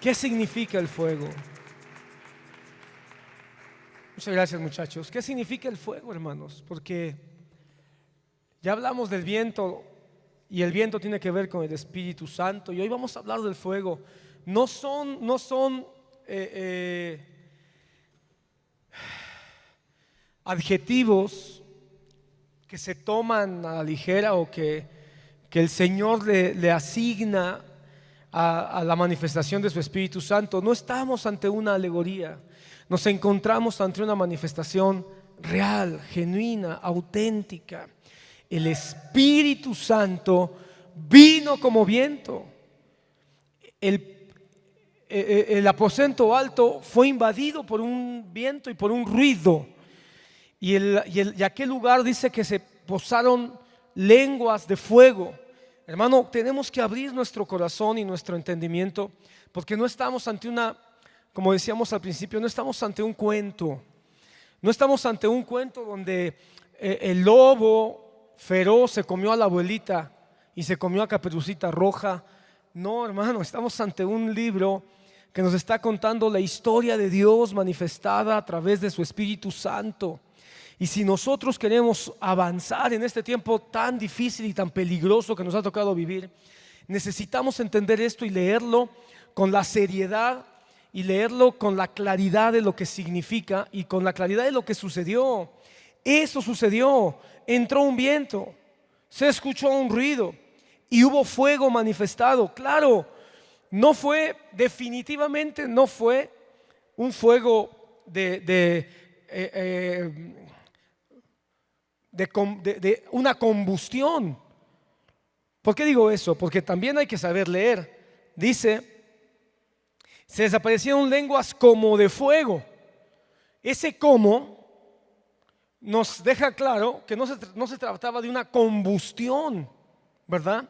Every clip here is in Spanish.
¿Qué significa el fuego? Muchas gracias, muchachos. ¿Qué significa el fuego, hermanos? Porque ya hablamos del viento y el viento tiene que ver con el Espíritu Santo, y hoy vamos a hablar del fuego. No son adjetivos que se toman a la ligera o que el Señor le asigna a la manifestación de su Espíritu Santo. No estamos ante una alegoría, nos encontramos ante una manifestación real, genuina, auténtica. El Espíritu Santo vino como viento. El aposento alto fue invadido por un viento y por un ruido, y aquel lugar dice que se posaron lenguas de fuego. Hermano, tenemos que abrir nuestro corazón y nuestro entendimiento, porque no estamos ante como decíamos al principio, no estamos ante un cuento. No estamos ante un cuento donde el lobo feroz se comió a la abuelita y se comió a Caperucita Roja. No, hermano, estamos ante un libro que nos está contando la historia de Dios manifestada a través de su Espíritu Santo. Y si nosotros queremos avanzar en este tiempo tan difícil y tan peligroso que nos ha tocado vivir, necesitamos entender esto y leerlo con la seriedad y leerlo con la claridad de lo que significa y con la claridad de lo que sucedió. Eso sucedió. Entró un viento, se escuchó un ruido y hubo fuego manifestado. Claro, definitivamente no fue un fuego de una combustión. ¿Por qué digo eso? Porque también hay que saber leer. Dice: se desaparecieron lenguas como de fuego. Ese como nos deja claro que no se trataba de una combustión, ¿verdad?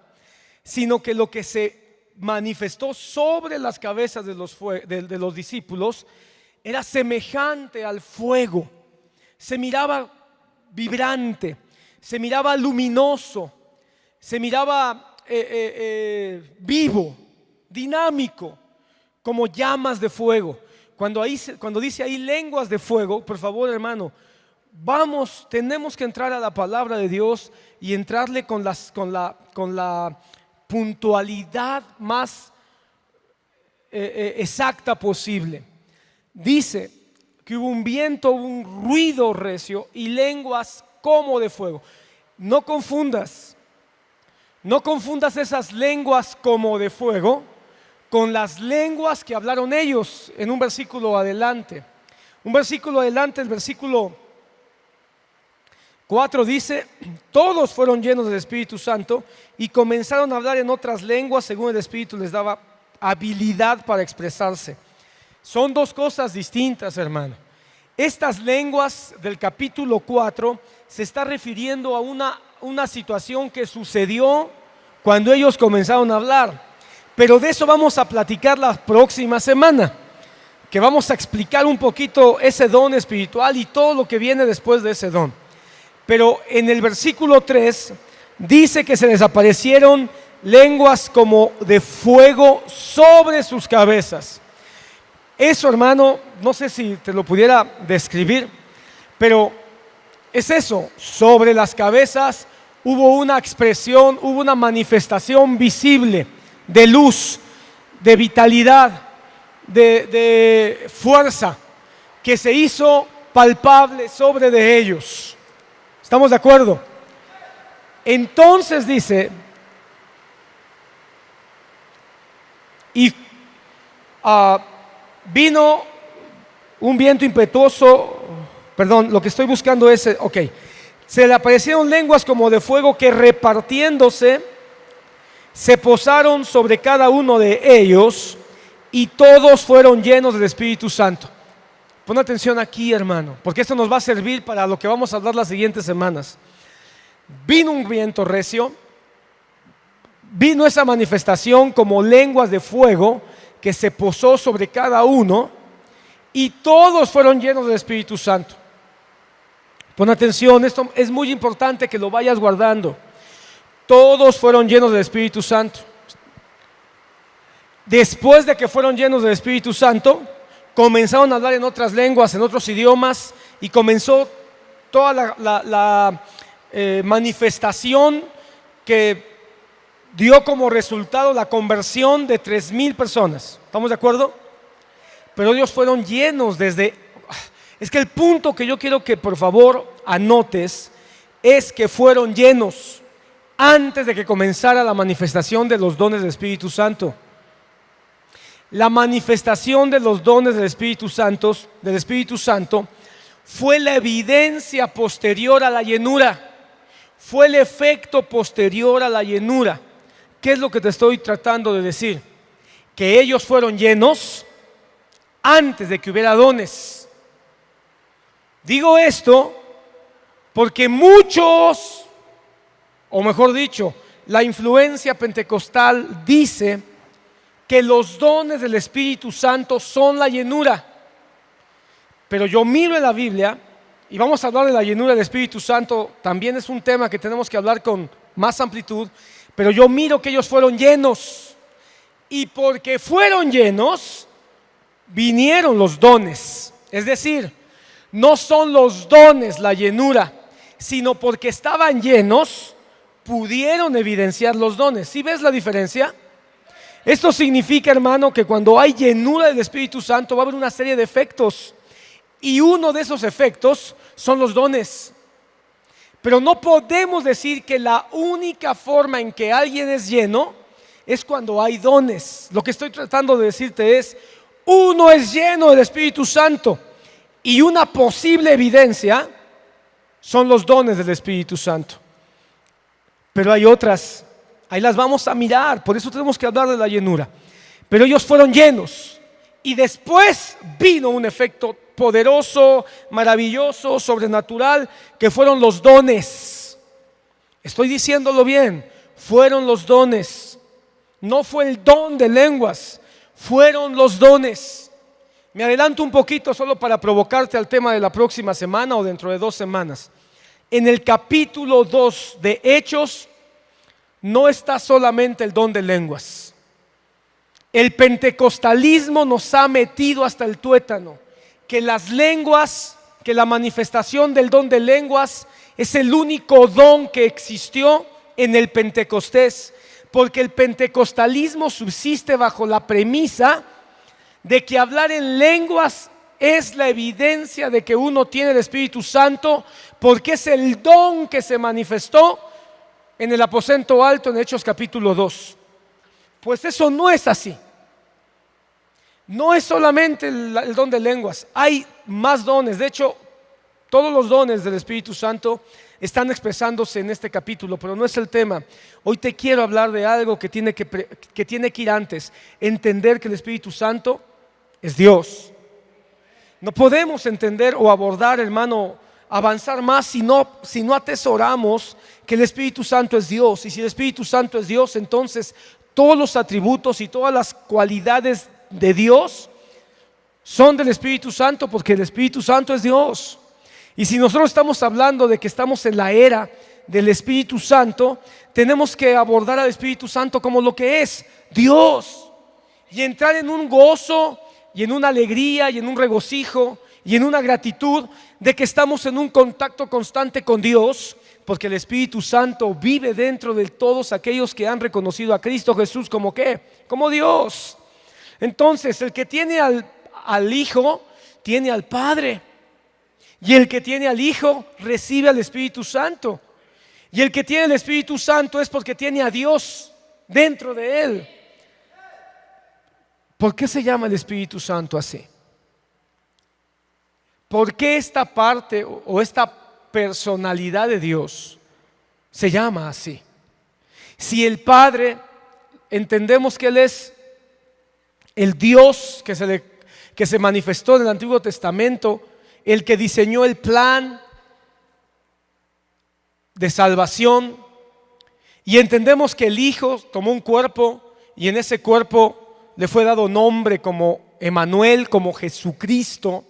Sino que lo que se manifestó sobre las cabezas de los discípulos era semejante al fuego. Se miraba vibrante, se miraba luminoso, se miraba vivo, dinámico, como llamas de fuego. Cuando dice ahí lenguas de fuego, por favor, hermano, tenemos que entrar a la palabra de Dios y entrarle con la puntualidad más exacta posible. Dice que hubo un viento, un ruido recio y lenguas como de fuego. No confundas esas lenguas como de fuego con las lenguas que hablaron ellos en un versículo adelante. El versículo 4 dice: todos fueron llenos del Espíritu Santo y comenzaron a hablar en otras lenguas según el Espíritu les daba habilidad para expresarse. Son dos cosas distintas, hermano. Estas lenguas del capítulo 4 se está refiriendo a una situación que sucedió cuando ellos comenzaron a hablar. Pero de eso vamos a platicar la próxima semana, que vamos a explicar un poquito ese don espiritual y todo lo que viene después de ese don. Pero en el versículo 3 dice que se desaparecieron lenguas como de fuego sobre sus cabezas. Eso, hermano, no sé si te lo pudiera describir, pero es eso. Sobre las cabezas hubo una expresión, hubo una manifestación visible de luz, de vitalidad, de fuerza, que se hizo palpable sobre de ellos. ¿Estamos de acuerdo? Entonces dice, y vino un viento impetuoso. Perdón, lo que estoy buscando es, se le aparecieron lenguas como de fuego que repartiéndose se posaron sobre cada uno de ellos y todos fueron llenos del Espíritu Santo. Pon atención aquí, hermano, porque esto nos va a servir para lo que vamos a hablar las siguientes semanas. Vino un viento recio, vino esa manifestación como lenguas de fuego que se posó sobre cada uno y todos fueron llenos del Espíritu Santo. Pon atención, esto es muy importante que lo vayas guardando. Todos fueron llenos del Espíritu Santo. después de que fueron llenos del Espíritu Santo, comenzaron a hablar en otras lenguas, en otros idiomas, y comenzó toda la manifestación que dio como resultado la conversión de 3,000 personas. ¿Estamos de acuerdo? Pero ellos fueron llenos desde... Es que el punto que yo quiero que por favor anotes es que fueron llenos antes de que comenzara la manifestación de los dones del Espíritu Santo. La manifestación de los dones del Espíritu Santo fue la evidencia posterior a la llenura, fue el efecto posterior a la llenura. ¿Qué es lo que te estoy tratando de decir? Que ellos fueron llenos antes de que hubiera dones. Digo esto porque muchos, o mejor dicho, la influencia pentecostal dice que los dones del Espíritu Santo son la llenura. Pero yo miro en la Biblia, y vamos a hablar de la llenura del Espíritu Santo, también es un tema que tenemos que hablar con más amplitud, pero yo miro que ellos fueron llenos, y porque fueron llenos, vinieron los dones. Es decir, no son los dones la llenura, sino porque estaban llenos, pudieron evidenciar los dones. ¿Sí ves la diferencia? Esto significa, hermano, que cuando hay llenura del Espíritu Santo va a haber una serie de efectos, y uno de esos efectos son los dones. Pero no podemos decir que la única forma en que alguien es lleno es cuando hay dones. Lo que estoy tratando de decirte es, uno es lleno del Espíritu Santo, y una posible evidencia son los dones del Espíritu Santo. Pero hay otras, ahí las vamos a mirar, por eso tenemos que hablar de la llenura. Pero ellos fueron llenos, y después vino un efecto poderoso, maravilloso, sobrenatural, que fueron los dones. Estoy diciéndolo bien, fueron los dones. No fue el don de lenguas, fueron los dones. Me adelanto un poquito solo para provocarte al tema de la próxima semana o dentro de 2 semanas. En el capítulo 2 de Hechos no está solamente el don de lenguas. El pentecostalismo nos ha metido hasta el tuétano, que las lenguas, que la manifestación del don de lenguas es el único don que existió en el Pentecostés, porque el pentecostalismo subsiste bajo la premisa de que hablar en lenguas es la evidencia de que uno tiene el Espíritu Santo, porque es el don que se manifestó en el aposento alto en Hechos capítulo 2. Pues eso no es así. No es solamente el don de lenguas, hay más dones. De hecho, todos los dones del Espíritu Santo están expresándose en este capítulo, pero no es el tema. Hoy te quiero hablar de algo que tiene que ir antes. Entender que el Espíritu Santo es Dios. No podemos entender o abordar, hermano, avanzar más si no atesoramos que el Espíritu Santo es Dios. Y si el Espíritu Santo es Dios, entonces todos los atributos y todas las cualidades de Dios son del Espíritu Santo, porque el Espíritu Santo es Dios. Y si nosotros estamos hablando de que estamos en la era del Espíritu Santo, tenemos que abordar al Espíritu Santo como lo que es, Dios, y entrar en un gozo y en una alegría y en un regocijo y en una gratitud de que estamos en un contacto constante con Dios, porque el Espíritu Santo vive dentro de todos aquellos que han reconocido a Cristo Jesús como ¿qué? Como Dios. Entonces, el que tiene al Hijo, tiene al Padre. Y el que tiene al Hijo, recibe al Espíritu Santo. Y el que tiene el Espíritu Santo es porque tiene a Dios dentro de él. ¿Por qué se llama el Espíritu Santo así? ¿Por qué esta parte o esta personalidad de Dios se llama así? Si el Padre, entendemos que Él es el Dios que se manifestó en el Antiguo Testamento, el que diseñó el plan de salvación, y entendemos que el Hijo tomó un cuerpo y en ese cuerpo le fue dado nombre como Emanuel, como Jesucristo.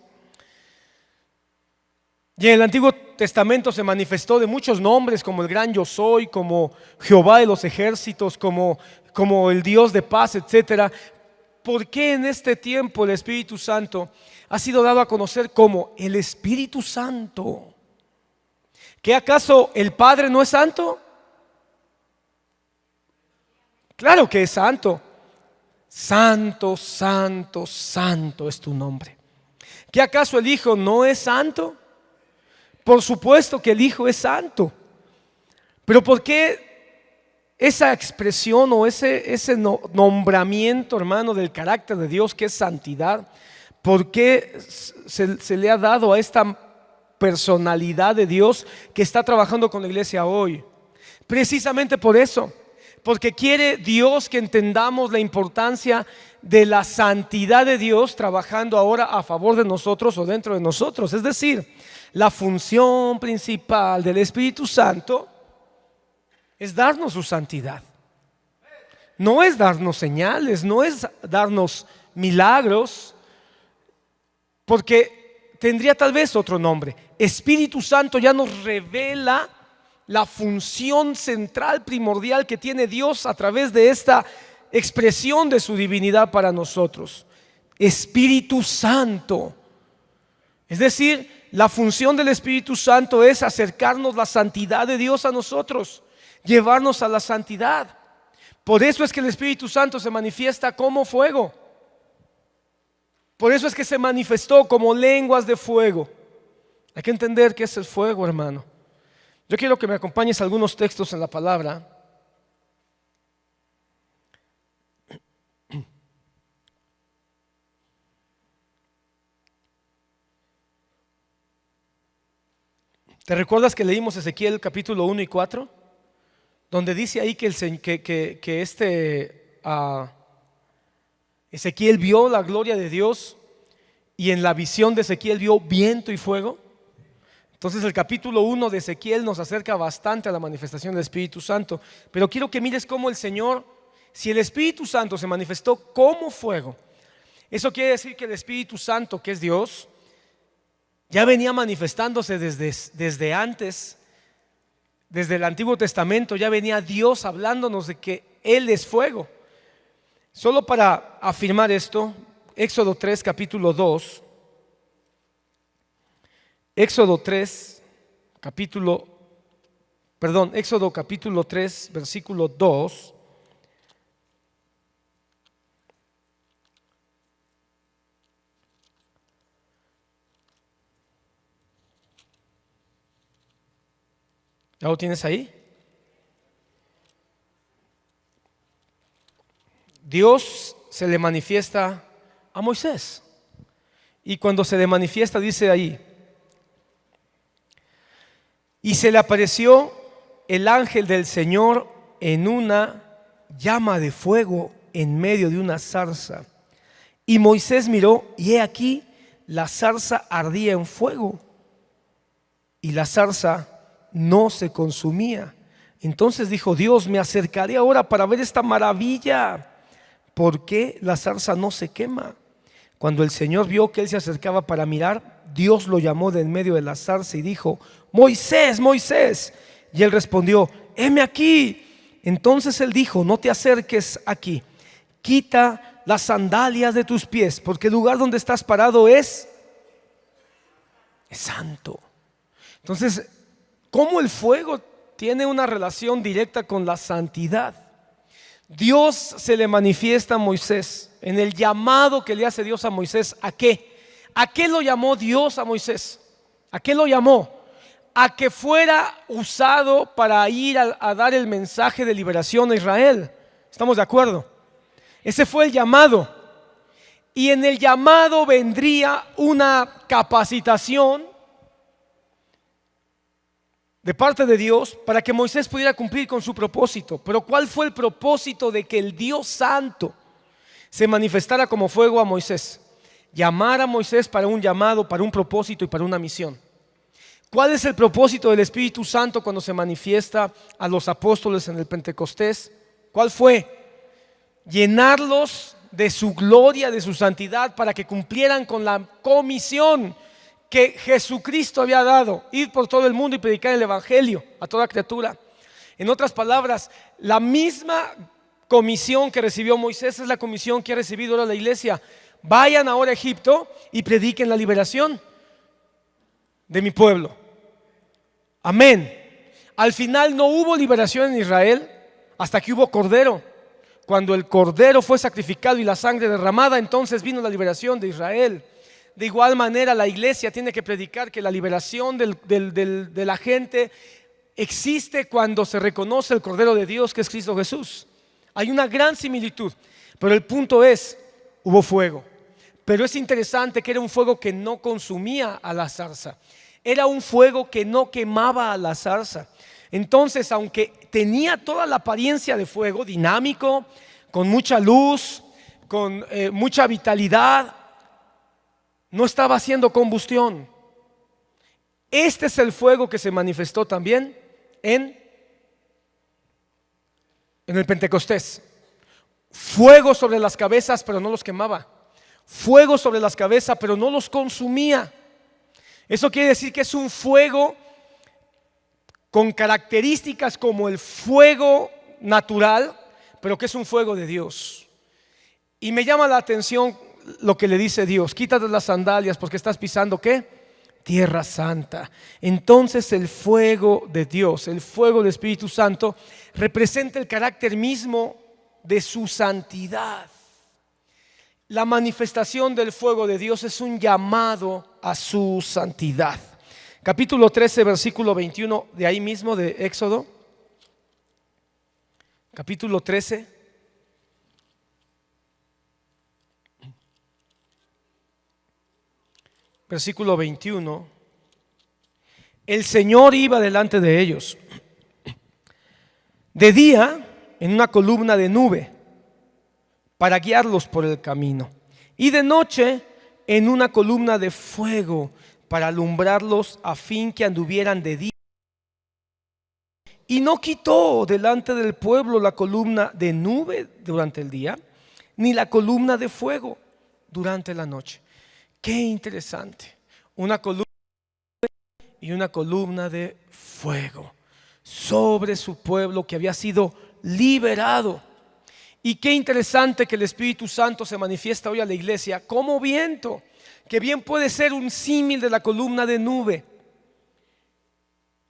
Y en el Antiguo Testamento se manifestó de muchos nombres, como el gran yo soy, como Jehová de los ejércitos, como el Dios de paz, etcétera. ¿por qué en este tiempo el Espíritu Santo ha sido dado a conocer como el Espíritu Santo? ¿Qué acaso el Padre no es santo? Claro que es santo. Santo, santo, santo es tu nombre. ¿Qué acaso el Hijo no es santo? Por supuesto que el Hijo es santo. Pero ¿por qué esa expresión o ese nombramiento, hermano, del carácter de Dios que es santidad? ¿Por qué se le ha dado a esta personalidad de Dios que está trabajando con la iglesia hoy? Precisamente por eso. Porque quiere Dios que entendamos la importancia de la santidad de Dios trabajando ahora a favor de nosotros o dentro de nosotros. Es decir, la función principal del Espíritu Santo es darnos su santidad. No es darnos señales, no es darnos milagros, porque tendría tal vez otro nombre. Espíritu Santo ya nos revela la función central, primordial que tiene Dios a través de esta expresión de su divinidad para nosotros. Espíritu Santo. Es decir, la función del Espíritu Santo es acercarnos la santidad de Dios a nosotros, llevarnos a la santidad. Por eso es que el Espíritu Santo se manifiesta como fuego. Por eso es que se manifestó como lenguas de fuego. Hay que entender qué es el fuego, hermano. Yo quiero que me acompañes a algunos textos en la palabra. ¿Te recuerdas que leímos Ezequiel capítulo 1 y 4? Donde dice ahí que Ezequiel vio la gloria de Dios y en la visión de Ezequiel vio viento y fuego. Entonces el capítulo 1 de Ezequiel nos acerca bastante a la manifestación del Espíritu Santo. Pero quiero que mires cómo el Señor, si el Espíritu Santo se manifestó como fuego, eso quiere decir que el Espíritu Santo, que es Dios, ya venía manifestándose desde antes, desde el Antiguo Testamento. Ya venía Dios hablándonos de que Él es fuego. Solo para afirmar esto, Éxodo 3 capítulo 2. Éxodo capítulo 3, versículo 2. ¿Ya lo tienes ahí? Dios se le manifiesta a Moisés. Y cuando se le manifiesta dice ahí: y se le apareció el ángel del Señor en una llama de fuego en medio de una zarza. Y Moisés miró, y he aquí, la zarza ardía en fuego, y la zarza no se consumía. Entonces dijo Dios: me acercaré ahora para ver esta maravilla, ¿por qué la zarza no se quema? Cuando el Señor vio que él se acercaba para mirar, Dios lo llamó de en medio de la zarza y dijo: Moisés, Moisés. Y él respondió: heme aquí. Entonces él dijo: no te acerques aquí, quita las sandalias de tus pies, porque el lugar donde estás parado es santo. Entonces, ¿cómo el fuego tiene una relación directa con la santidad? Dios se le manifiesta a Moisés en el llamado que le hace Dios a Moisés. ¿A qué? ¿A qué lo llamó Dios a Moisés? ¿A qué lo llamó? A que fuera usado para ir a dar el mensaje de liberación a Israel. ¿Estamos de acuerdo? Ese fue el llamado. Y en el llamado vendría una capacitación de parte de Dios para que Moisés pudiera cumplir con su propósito. Pero ¿cuál fue el propósito de que el Dios Santo se manifestara como fuego a Moisés? Llamar a Moisés para un llamado, para un propósito y para una misión. ¿Cuál es el propósito del Espíritu Santo cuando se manifiesta a los apóstoles en el Pentecostés? ¿Cuál fue? Llenarlos de su gloria, de su santidad, para que cumplieran con la comisión que Jesucristo había dado: ir por todo el mundo y predicar el evangelio a toda criatura. En otras palabras, la misma comisión que recibió Moisés es la comisión que ha recibido ahora la iglesia. Vayan ahora a Egipto y prediquen la liberación de mi pueblo. Amén. Al final no hubo liberación en Israel hasta que hubo cordero. Cuando el cordero fue sacrificado y la sangre derramada, entonces vino la liberación de Israel. De igual manera, la iglesia tiene que predicar que la liberación de la gente existe cuando se reconoce el Cordero de Dios, que es Cristo Jesús. Hay una gran similitud, pero el punto es, hubo fuego. Pero es interesante que era un fuego que no consumía a la zarza. Era un fuego que no quemaba a la zarza. Entonces, aunque tenía toda la apariencia de fuego, dinámico, con mucha luz, con mucha vitalidad, no estaba haciendo combustión. Este es el fuego que se manifestó también en el Pentecostés. Fuego sobre las cabezas, pero no los quemaba. Fuego sobre las cabezas, pero no los consumía. Eso quiere decir que es un fuego con características como el fuego natural, pero que es un fuego de Dios. Y me llama la atención lo que le dice Dios: quítate las sandalias porque estás pisando ¿qué? Tierra santa. Entonces el fuego de Dios, el fuego del Espíritu Santo, representa el carácter mismo de su santidad. La manifestación del fuego de Dios es un llamado a su santidad. Capítulo 13, versículo 21 de ahí mismo de Éxodo. Capítulo 13. Versículo 21. El Señor iba delante de ellos de día en una columna de nube para guiarlos por el camino, y de noche en una columna de fuego para alumbrarlos a fin que anduvieran de día. Y no quitó delante del pueblo la columna de nube durante el día, ni la columna de fuego durante la noche. Qué interesante. Una columna y una columna de fuego sobre su pueblo que había sido liberado. Y qué interesante que el Espíritu Santo se manifiesta hoy a la iglesia como viento, que bien puede ser un símil de la columna de nube,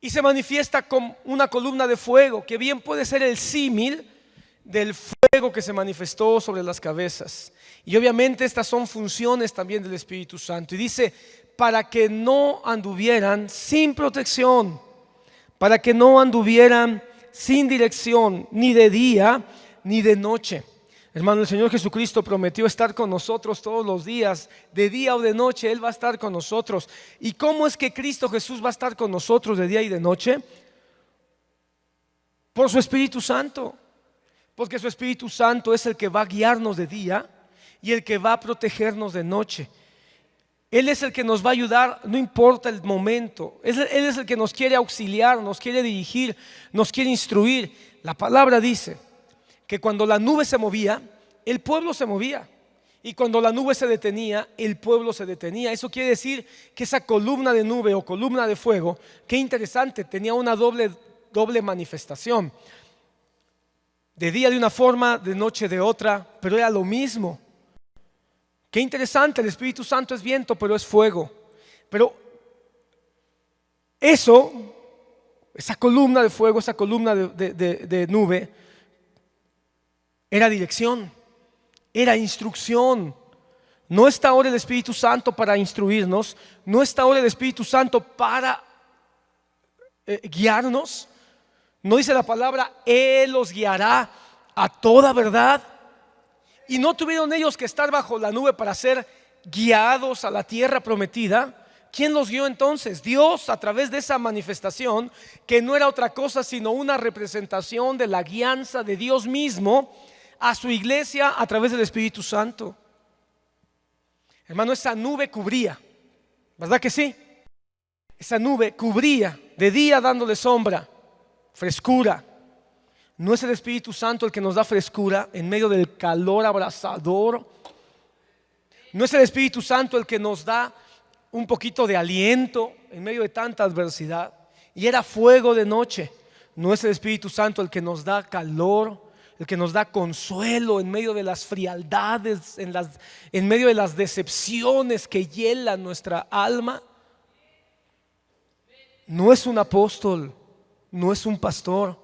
y se manifiesta como una columna de fuego, que bien puede ser el símil del fuego que se manifestó sobre las cabezas. Y obviamente estas son funciones también del Espíritu Santo. Y dice, para que no anduvieran sin protección, para que no anduvieran sin dirección, ni de día ni de noche. Hermano, el Señor Jesucristo prometió estar con nosotros todos los días, de día o de noche. Él va a estar con nosotros. ¿Y cómo es que Cristo Jesús va a estar con nosotros de día y de noche? Por su Espíritu Santo. Porque su Espíritu Santo es el que va a guiarnos de día y el que va a protegernos de noche. Él es el que nos va a ayudar, no importa el momento. Él es el que nos quiere auxiliar, nos quiere dirigir, nos quiere instruir. La palabra dice que cuando la nube se movía, el pueblo se movía. Y cuando la nube se detenía, el pueblo se detenía. Eso quiere decir que esa columna de nube o columna de fuego, qué interesante, tenía una doble manifestación. De día de una forma, de noche de otra, pero era lo mismo. Qué interesante, el Espíritu Santo es viento, pero es fuego. Pero esa columna de fuego, esa columna de nube, era dirección, era instrucción. No está ahora el Espíritu Santo para instruirnos, no está ahora el Espíritu Santo para guiarnos. No dice la palabra, Él los guiará a toda verdad. Y no tuvieron ellos que estar bajo la nube para ser guiados a la tierra prometida. ¿Quién los guió entonces? Dios, a través de esa manifestación, que no era otra cosa sino una representación de la guianza de Dios mismo a su iglesia a través del Espíritu Santo. Hermano, esa nube cubría, ¿verdad que sí? Esa nube cubría, de día dándole sombra, frescura. ¿No es el Espíritu Santo el que nos da frescura en medio del calor abrasador? ¿No es el Espíritu Santo el que nos da un poquito de aliento en medio de tanta adversidad? Y era fuego de noche. ¿No es el Espíritu Santo el que nos da calor el que nos da consuelo en medio de las frialdades, en medio de las decepciones que hielan nuestra alma. No es un apóstol, no es un pastor,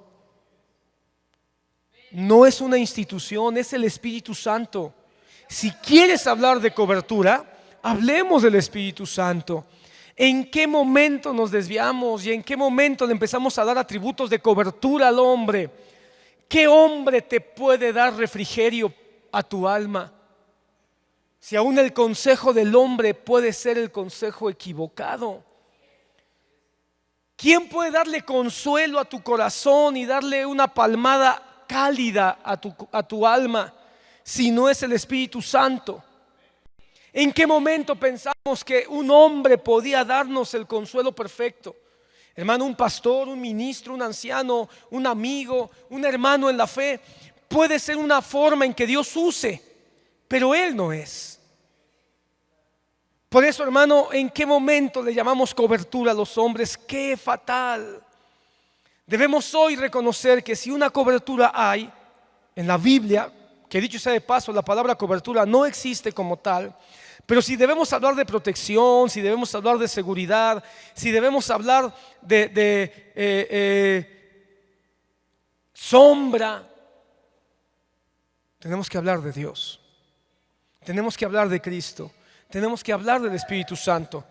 no es una institución, es el Espíritu Santo. Si quieres hablar de cobertura, hablemos del Espíritu Santo. ¿En qué momento nos desviamos y en qué momento le empezamos a dar atributos de cobertura al hombre? ¿Qué hombre te puede dar refrigerio a tu alma? Si aún el consejo del hombre puede ser el consejo equivocado. ¿Quién puede darle consuelo a tu corazón y darle una palmada cálida a tu alma si no es el Espíritu Santo? ¿En qué momento pensamos que un hombre podía darnos el consuelo perfecto? Hermano, un pastor, un ministro, un anciano, un amigo, un hermano en la fe, puede ser una forma en que Dios use, pero Él no es. Por eso, hermano, ¿en qué momento le llamamos cobertura a los hombres? ¡Qué fatal! Debemos hoy reconocer que si una cobertura hay en la Biblia, que dicho sea de paso, la palabra cobertura no existe como tal, pero si debemos hablar de protección, si debemos hablar de seguridad, si debemos hablar de sombra, tenemos que hablar de Dios, tenemos que hablar de Cristo, tenemos que hablar del Espíritu Santo.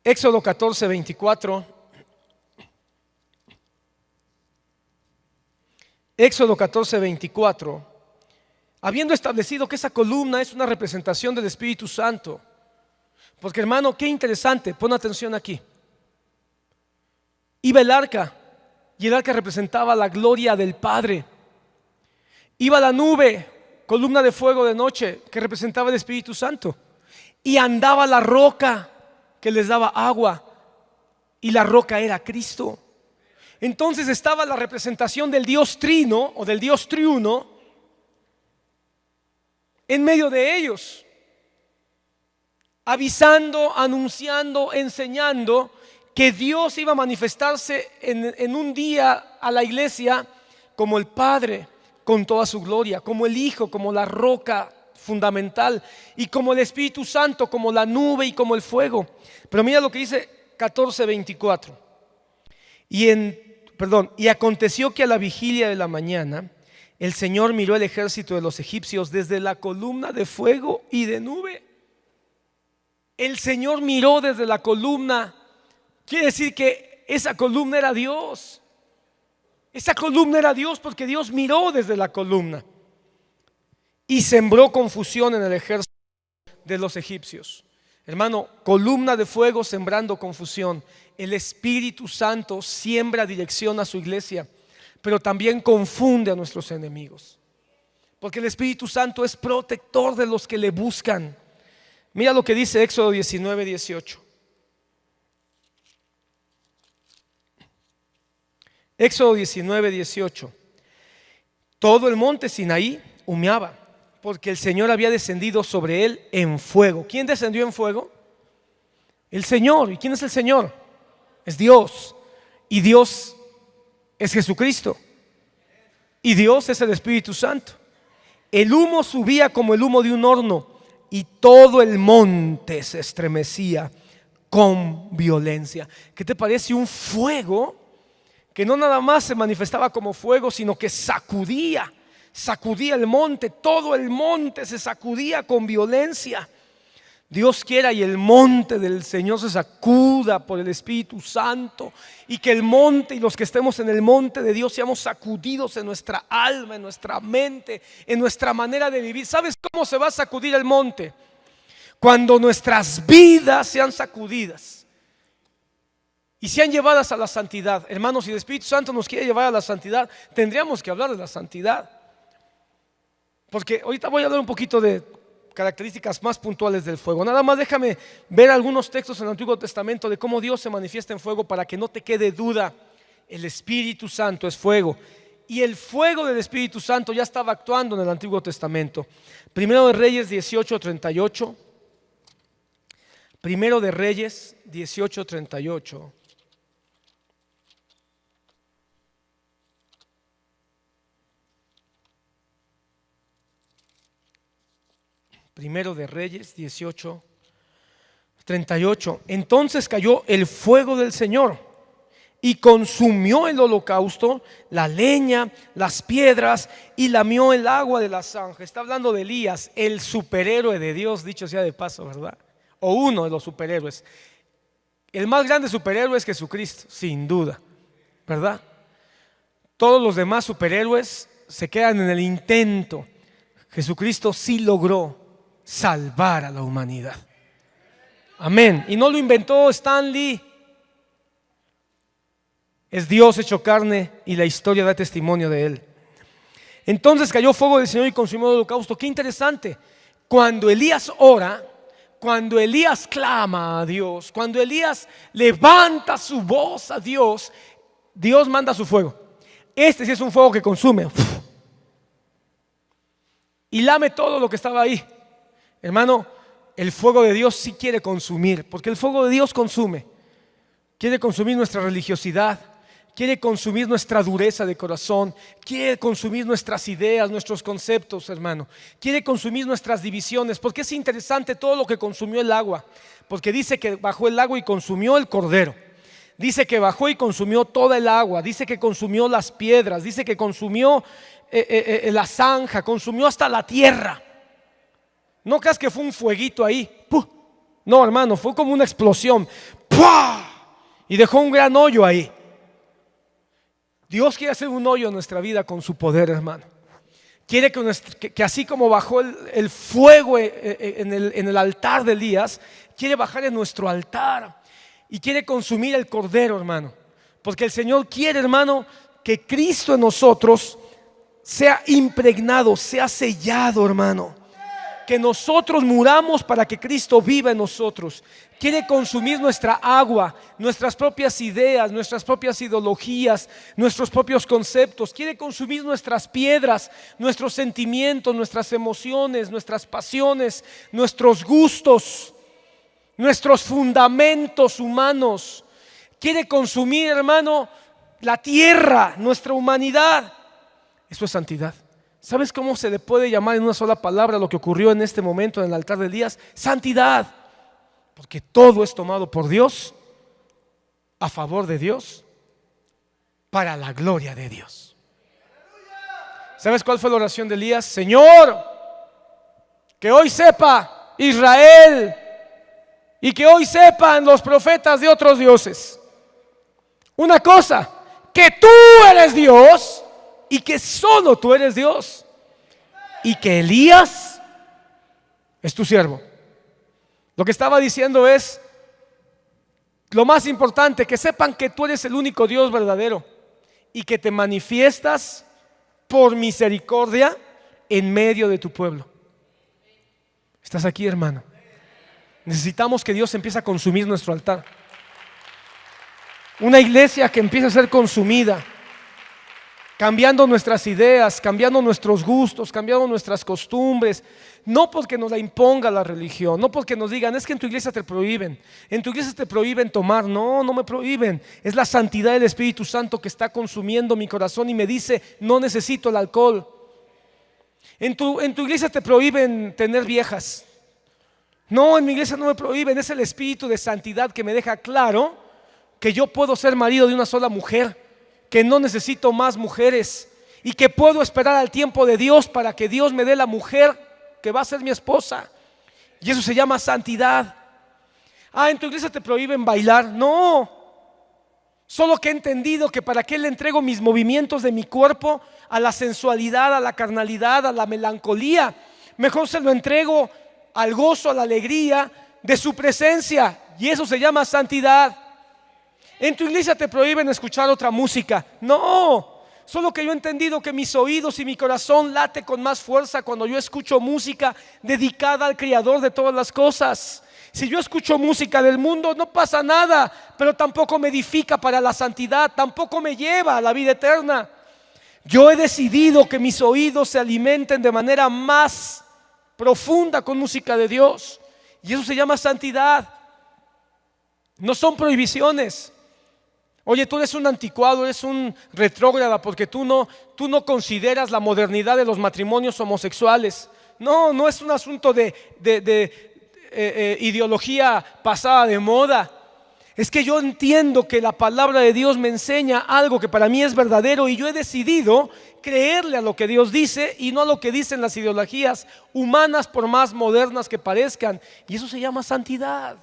Éxodo 14, 24. Éxodo 14, 24. Habiendo establecido que esa columna es una representación del Espíritu Santo. Porque, hermano, qué interesante, pon atención aquí. Iba el arca, y el arca representaba la gloria del Padre. Iba la nube, columna de fuego de noche, que representaba el Espíritu Santo. Y andaba la roca, que les daba agua, y la roca era Cristo. Entonces estaba la representación del Dios Trino o del Dios Triuno en medio de ellos, avisando, anunciando, enseñando que Dios iba a manifestarse en un día a la iglesia como el Padre con toda su gloria, como el Hijo, como la roca fundamental, y como el Espíritu Santo, como la nube y como el fuego. Pero mira lo que dice 14:24. Y aconteció que a la vigilia de la mañana el Señor miró el ejército de los egipcios desde la columna de fuego y de nube. El Señor miró desde la columna. Quiere decir que esa columna era Dios. Esa columna era Dios porque Dios miró desde la columna y sembró confusión en el ejército de los egipcios. Hermano, columna de fuego sembrando confusión. El Espíritu Santo siembra dirección a su iglesia, pero también confunde a nuestros enemigos, porque el Espíritu Santo es protector de los que le buscan. Mira lo que dice Éxodo 19:18. Éxodo 19:18. Todo el monte Sinaí humeaba, porque el Señor había descendido sobre él en fuego. ¿Quién descendió en fuego? El Señor. ¿Y quién es el Señor? Es Dios. Y Dios es Jesucristo. Y Dios es el Espíritu Santo. El humo subía como el humo de un horno, y todo el monte se estremecía con violencia. ¿Qué te parece un fuego que no nada más se manifestaba como fuego, sino que sacudía el monte? Todo el monte se sacudía con violencia. Dios quiera y el monte del Señor se sacuda por el Espíritu Santo, y que el monte y los que estemos en el monte de Dios seamos sacudidos en nuestra alma, en nuestra mente, en nuestra manera de vivir. ¿Sabes cómo se va a sacudir el monte? Cuando nuestras vidas sean sacudidas y sean llevadas a la santidad. Hermanos, si el Espíritu Santo nos quiere llevar a la santidad, tendríamos que hablar de la santidad, porque ahorita voy a hablar un poquito de características más puntuales del fuego. Nada más déjame ver algunos textos en el Antiguo Testamento de cómo Dios se manifiesta en fuego, para que no te quede duda. El Espíritu Santo es fuego, y el fuego del Espíritu Santo ya estaba actuando en el Antiguo Testamento. Primero de Reyes 18:38. Primero de Reyes 18:38. Primero de Reyes 18:38. Entonces cayó el fuego del Señor y consumió el holocausto, la leña, las piedras y lamió el agua de la zanja. Está hablando de Elías, el superhéroe de Dios, dicho sea de paso, ¿verdad? O uno de los superhéroes. El más grande superhéroe es Jesucristo, sin duda, ¿verdad? Todos los demás superhéroes se quedan en el intento. Jesucristo sí logró salvar a la humanidad. Amén. Y no lo inventó Stan Lee. Es Dios hecho carne y la historia da testimonio de él. Entonces cayó fuego del Señor y consumió el holocausto. Qué interesante. Cuando Elías ora, cuando Elías clama a Dios, cuando Elías levanta su voz a Dios, Dios manda su fuego. Este sí es un fuego que consume y lame todo lo que estaba ahí. Hermano, el fuego de Dios sí quiere consumir, porque el fuego de Dios consume. Quiere consumir nuestra religiosidad, quiere consumir nuestra dureza de corazón, quiere consumir nuestras ideas, nuestros conceptos, hermano. Quiere consumir nuestras divisiones, porque es interesante todo lo que consumió el agua, porque dice que bajó el agua y consumió el cordero. Dice que bajó y consumió toda el agua, dice que consumió las piedras, dice que consumió la zanja, consumió hasta la tierra. No creas que fue un fueguito ahí. ¡Puh! No, hermano, fue como una explosión. ¡Pua! Y dejó un gran hoyo ahí. Dios quiere hacer un hoyo en nuestra vida con su poder, hermano. Quiere que así como bajó el fuego en el altar de Elías, quiere bajar en nuestro altar. Y quiere consumir el cordero, hermano. Porque el Señor quiere, hermano, que Cristo en nosotros sea impregnado, sea sellado, hermano. Que nosotros muramos para que Cristo viva en nosotros. Quiere consumir nuestra agua, nuestras propias ideas, nuestras propias ideologías, nuestros propios conceptos. Quiere consumir nuestras piedras, nuestros sentimientos, nuestras emociones, nuestras pasiones, nuestros gustos, nuestros fundamentos humanos. Quiere consumir, hermano, la tierra, nuestra humanidad. Eso es santidad. ¿Sabes cómo se le puede llamar en una sola palabra lo que ocurrió en este momento en el altar de Elías? Santidad. Porque todo es tomado por Dios, a favor de Dios, para la gloria de Dios. ¿Sabes cuál fue la oración de Elías? Señor, que hoy sepa Israel y que hoy sepan los profetas de otros dioses una cosa, que tú eres Dios y que solo tú eres Dios, y que Elías es tu siervo. Lo que estaba diciendo es, lo más importante, que sepan que tú eres el único Dios verdadero y que te manifiestas por misericordia en medio de tu pueblo. ¿Estás aquí, hermano? Necesitamos que Dios empiece a consumir nuestro altar. Una iglesia que empiece a ser consumida, cambiando nuestras ideas, cambiando nuestros gustos, cambiando nuestras costumbres. No porque nos la imponga la religión, no porque nos digan, es que en tu iglesia te prohíben, en tu iglesia te prohíben tomar. No, no me prohíben. Es la santidad del Espíritu Santo que está consumiendo mi corazón y me dice, no necesito el alcohol. En tu iglesia te prohíben tener viejas. No, en mi iglesia no me prohíben. Es el Espíritu de santidad que me deja claro que yo puedo ser marido de una sola mujer, que no necesito más mujeres y que puedo esperar al tiempo de Dios para que Dios me dé la mujer que va a ser mi esposa. Y eso se llama santidad. En tu iglesia te prohíben bailar. No, solo que he entendido que para qué le entrego mis movimientos de mi cuerpo a la sensualidad, a la carnalidad, a la melancolía. Mejor se lo entrego al gozo, a la alegría de su presencia. Y eso se llama santidad. En tu iglesia te prohíben escuchar otra música. No, solo que yo he entendido que mis oídos y mi corazón late con más fuerza cuando yo escucho música dedicada al Creador de todas las cosas. Si yo escucho música del mundo no pasa nada, pero tampoco me edifica para la santidad, tampoco me lleva a la vida eterna. Yo he decidido que mis oídos se alimenten de manera más profunda con música de Dios, y eso se llama santidad. No son prohibiciones. Oye, tú eres un anticuado, eres un retrógrada porque tú no consideras la modernidad de los matrimonios homosexuales. No, no es un asunto de ideología pasada de moda. Es que yo entiendo que la palabra de Dios me enseña algo que para mí es verdadero y yo he decidido creerle a lo que Dios dice y no a lo que dicen las ideologías humanas, por más modernas que parezcan. Y eso se llama santidad.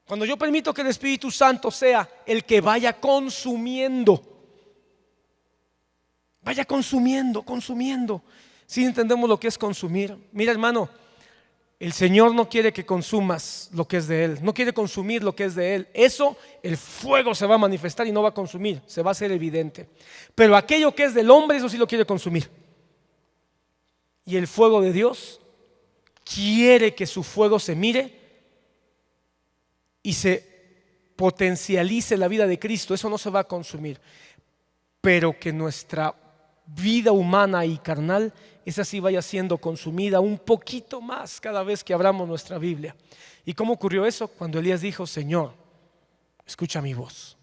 Cuando yo permito que el Espíritu Santo sea el que vaya consumiendo, si entendemos lo que es consumir. Mira, hermano, el Señor no quiere que consumas lo que es de Él, no quiere consumir lo que es de Él. Eso, el fuego se va a manifestar y no va a consumir, se va a hacer evidente. Pero aquello que es del hombre, eso sí lo quiere consumir. Y el fuego de Dios quiere que su fuego se mire y se potencialice la vida de Cristo. Eso no se va a consumir, pero que nuestra vida humana y carnal, esa sí vaya siendo consumida un poquito más cada vez que abramos nuestra Biblia. ¿Y cómo ocurrió eso? Cuando Elías dijo: Señor, escucha mi voz,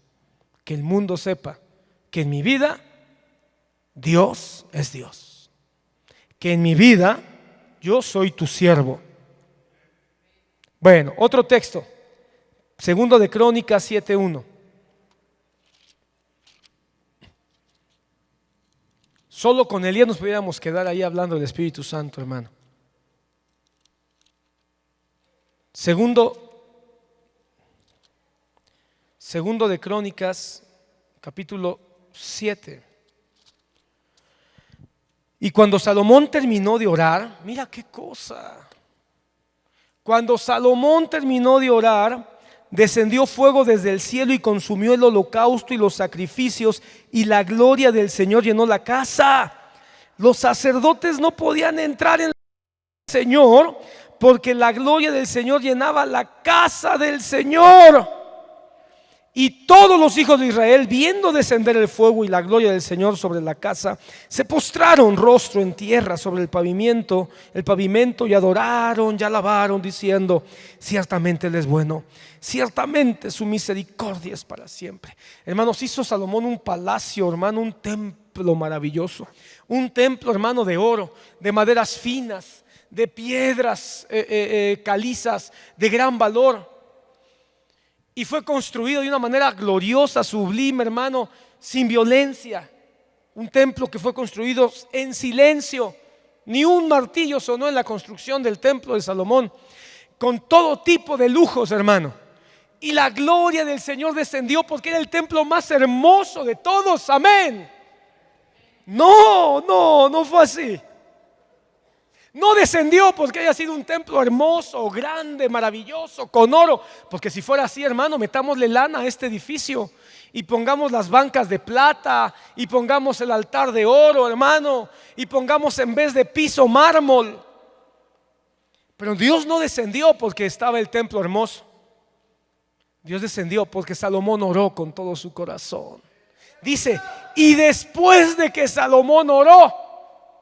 que el mundo sepa que en mi vida Dios es Dios, que en mi vida yo soy tu siervo. Bueno, otro texto, segundo de Crónicas 7:1. Solo con Elías nos pudiéramos quedar ahí hablando del Espíritu Santo, hermano. Segundo de Crónicas, capítulo 7. Y cuando Salomón terminó de orar, mira qué cosa. Cuando Salomón terminó de orar, descendió fuego desde el cielo y consumió el holocausto y los sacrificios, y la gloria del Señor llenó la casa. Los sacerdotes no podían entrar en la casa del Señor porque la gloria del Señor llenaba la casa del Señor. Y todos los hijos de Israel, viendo descender el fuego y la gloria del Señor sobre la casa, se postraron rostro en tierra sobre el pavimento y adoraron y alabaron, diciendo: ciertamente Él es bueno, ciertamente su misericordia es para siempre. Hermanos, hizo Salomón un palacio, hermano, un templo maravilloso, un templo, hermano, de oro, de maderas finas, de piedras calizas, de gran valor. Y fue construido de una manera gloriosa, sublime, hermano, sin violencia. Un templo que fue construido en silencio. Ni un martillo sonó en la construcción del templo de Salomón. Con todo tipo de lujos, hermano. Y la gloria del Señor descendió porque era el templo más hermoso de todos. Amén. No fue así. No descendió porque haya sido un templo hermoso, grande, maravilloso, con oro. Porque si fuera así, hermano, metámosle lana a este edificio y pongamos las bancas de plata y pongamos el altar de oro, hermano, y pongamos en vez de piso mármol. Pero Dios no descendió porque estaba el templo hermoso. Dios descendió porque Salomón oró con todo su corazón. Dice: y después de que Salomón oró,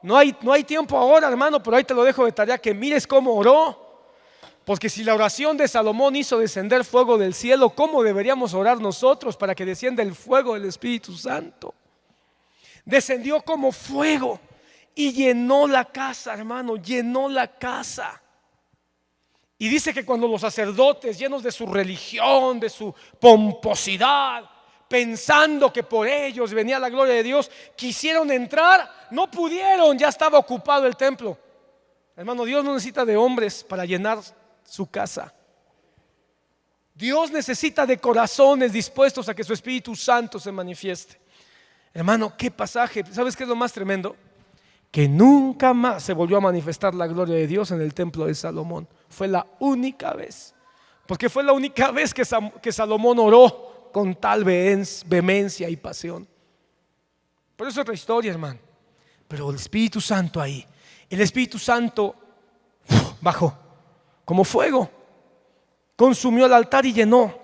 no hay tiempo ahora, hermano, pero ahí te lo dejo de tarea, que mires cómo oró. Porque si la oración de Salomón hizo descender fuego del cielo, ¿cómo deberíamos orar nosotros para que descienda el fuego del Espíritu Santo? Descendió como fuego y llenó la casa, hermano, llenó la casa. Y dice que cuando los sacerdotes, llenos de su religión, de su pomposidad, pensando que por ellos venía la gloria de Dios, quisieron entrar, no pudieron, ya estaba ocupado el templo. Hermano, Dios no necesita de hombres para llenar su casa. Dios necesita de corazones dispuestos a que su Espíritu Santo se manifieste. Hermano, qué pasaje. ¿Sabes qué es lo más tremendo? Que nunca más se volvió a manifestar la gloria de Dios en el templo de Salomón. Fue la única vez. Porque fue la única vez que Salomón oró con tal vehemencia y pasión. Por eso es otra historia, hermano. Pero el Espíritu Santo ahí, el Espíritu Santo bajó como fuego, consumió el altar y llenó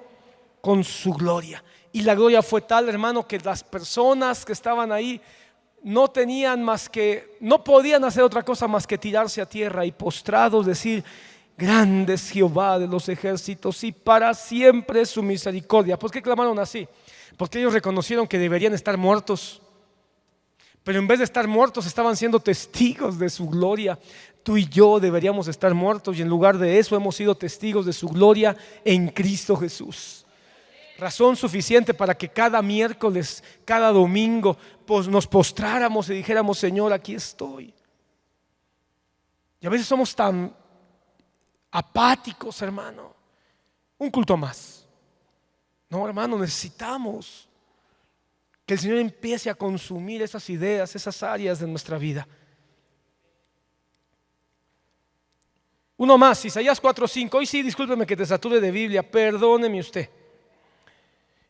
con su gloria. Y la gloria fue tal, hermano, que las personas que estaban ahí no podían hacer otra cosa más que tirarse a tierra y postrados decir: grande es Jehová de los ejércitos y para siempre es su misericordia. ¿Por qué clamaron así? Porque ellos reconocieron que deberían estar muertos, pero en vez de estar muertos estaban siendo testigos de su gloria. Tú y yo deberíamos estar muertos y en lugar de eso hemos sido testigos de su gloria en Cristo Jesús. Razón suficiente para que cada miércoles, cada domingo, pues nos postráramos y dijéramos: Señor, aquí estoy. Y a veces somos tan apáticos, hermano. Un culto más. No, hermano, necesitamos que el Señor empiece a consumir esas ideas, esas áreas de nuestra vida. Uno más, Isaías 4:5. Hoy sí, discúlpeme que te sature de Biblia, perdóneme usted.